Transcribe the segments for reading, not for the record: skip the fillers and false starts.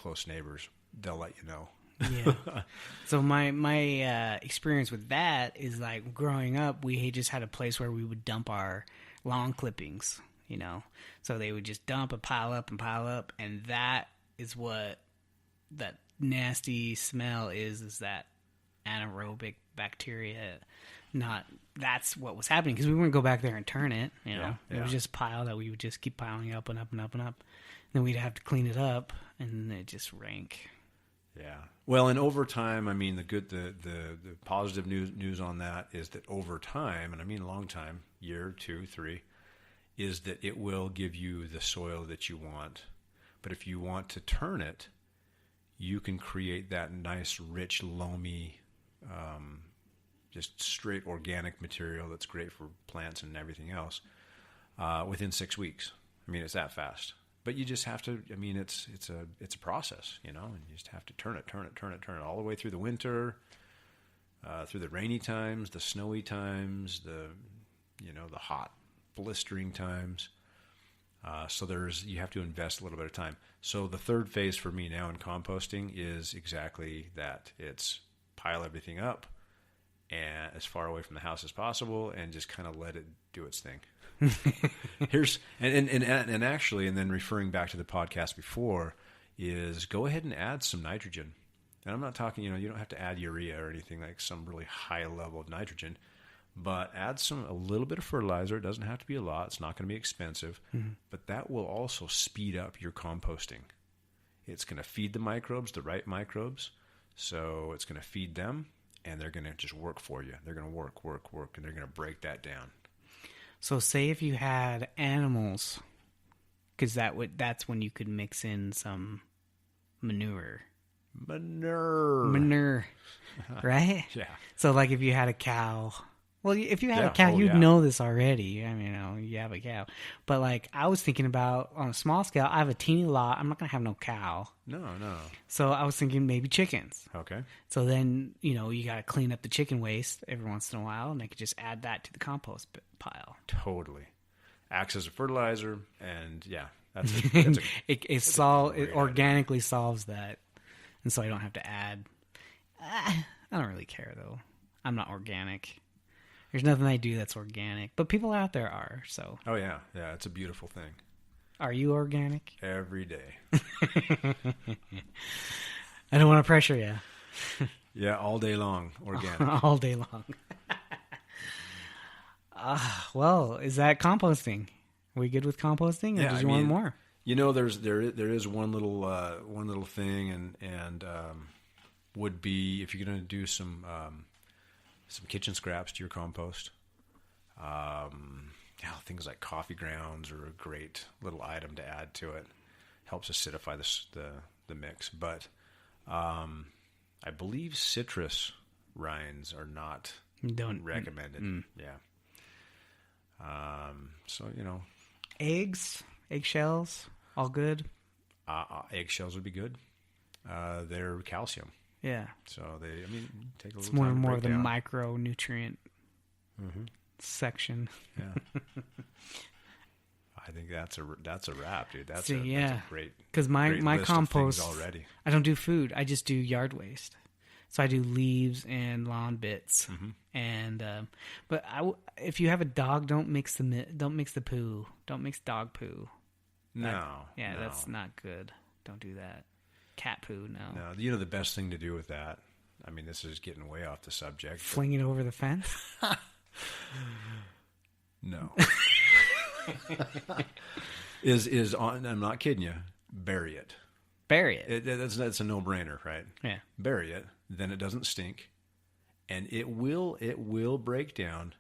close neighbors, they'll let you know. Yeah. So my experience with that is like growing up, we just had a place where we would dump our lawn clippings, you know. So they would just dump and pile up, and that is what that nasty smell is that anaerobic bacteria. That's what was happening because we wouldn't go back there and turn it, you know. Yeah. It was just pile that we would just keep piling up and up and up and up. Then we'd have to clean it up, and it just rank. Yeah. Well, and over time, I mean, the positive news on that is that over time, and I mean a long time, year, 2, 3, is that it will give you the soil that you want. But if you want to turn it, you can create that nice, rich, loamy, just straight organic material that's great for plants and everything else within 6 weeks. I mean, it's that fast. But you just have to, I mean, it's a process, you know, and you just have to turn it all the way through the winter, through the rainy times, the snowy times, the hot, blistering times. So you have to invest a little bit of time. So the third phase for me now in composting is exactly that. It's pile everything up and as far away from the house as possible and just kind of let it do its thing. Here's and actually, and then referring back to the podcast before, is go ahead and add some nitrogen. And I'm not talking, you don't have to add urea or anything like some really high level of nitrogen, but add a little bit of fertilizer. It doesn't have to be a lot. It's not going to be expensive, but that will also speed up your composting. It's going to feed the microbes, the right microbes. So it's going to feed them, and they're going to just work for you. They're going to work, and they're going to break that down. So say if you had animals, because that's when you could mix in some manure, right? Yeah. So like if you had a cow, well, if you had a cow, you'd know this already. I mean, you have a cow. But like I was thinking about on a small scale, I have a teeny lot. I'm not going to have no cow. No. So I was thinking maybe chickens. Okay. So then, you got to clean up the chicken waste every once in a while, and I could just add that to the compost pile. Totally. Acts as a fertilizer, and yeah, it organically solves that. And so I don't have to add. I don't really care, though. I'm not organic. There's nothing I do that's organic, but people out there are, so. Oh, yeah. Yeah, it's a beautiful thing. Are you organic? Every day. I don't want to pressure you. Yeah, all day long, organic. All day long. Well, is that composting? Are we good with composting, or did you want more? There is one little thing, and would be if you're going to do some kitchen scraps to your compost. Things like coffee grounds are a great little item to add to it. Helps acidify the mix, but I believe citrus rinds are not recommended. Yeah. So eggshells, all good. Eggshells would be good. They're calcium. Yeah. So take a little it's time to break more of the down. micronutrient section. Yeah. I think that's a wrap, dude. That's a great. Because my compost already. I don't do food. I just do yard waste. So I do leaves and lawn bits, and but if you have a dog, don't mix the poo. Don't mix dog poo. That's not good. Don't do that. Cat poo, no. No, the best thing to do with that. I mean, this is getting way off the subject. Fling it over the fence. No. is on. I'm not kidding you. Bury it. Bury it. That's a no-brainer, right? Yeah. Bury it. Then it doesn't stink, and it will break down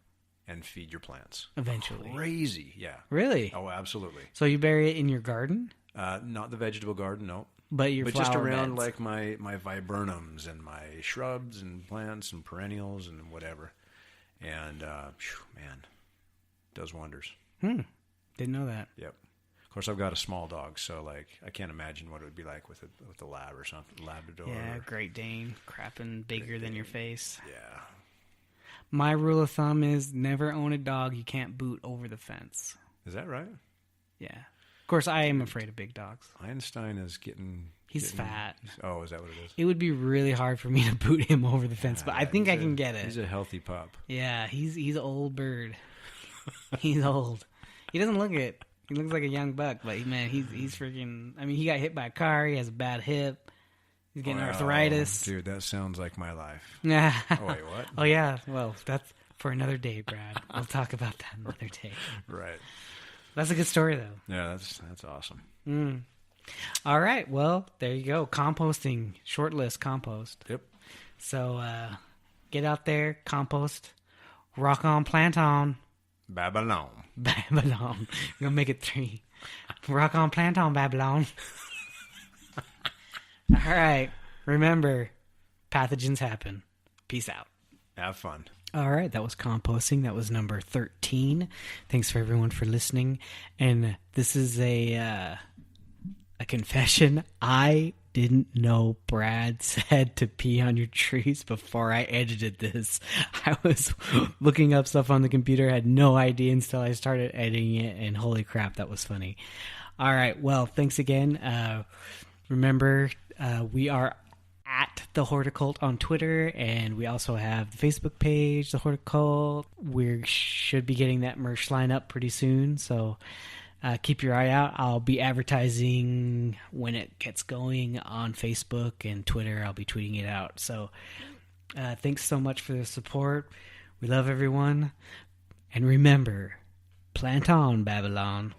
and feed your plants eventually. Crazy, yeah. Really? Oh, absolutely. So you bury it in your garden? Not the vegetable garden, no. But just around beds. like my viburnums and my shrubs and plants and perennials and whatever. And man, does wonders. Didn't know that. Yep. Of course, I've got a small dog, so like I can't imagine what it would be like with a lab or something, Labrador. Yeah, Great Dane, crapping bigger than your face. Yeah. My rule of thumb is never own a dog you can't boot over the fence. Is that right? Yeah. Of course, I am afraid of big dogs. Einstein is He's fat. Oh, is that what it is? It would be really hard for me to boot him over the fence, but I think I can get it. He's a healthy pup. Yeah, he's an old bird. He's old. He doesn't look it. He looks like a young buck, but man, he's freaking. I mean, he got hit by a car. He has a bad hip. He's getting arthritis. Dude, that sounds like my life. Yeah. Oh, wait, what? Oh yeah. Well, that's for another day, Brad. We'll talk about that another day. Right. That's a good story, though. Yeah, that's awesome. All right. Well, there you go. Composting. Short list compost. Yep. So get out there, compost, rock on, plant on. Babylon. Babylon. I'm going to make it 3. Rock on, plant on, Babylon. All right. Remember, pathogens happen. Peace out. Have fun. All right. That was composting. That was number 13. Thanks for everyone for listening. And this is a confession. I didn't know Brad said to pee on your trees before I edited this. I was looking up stuff on the computer, had no idea until I started editing it, and holy crap, that was funny. All right, well, thanks again. Remember, we are at The Horticult on Twitter, and we also have the Facebook page, The Horticult. We should be getting that merch line up pretty soon, so keep your eye out. I'll be advertising when it gets going on Facebook and Twitter. I'll be tweeting it out. So thanks so much for the support. We love everyone. And remember, plant on, Babylon.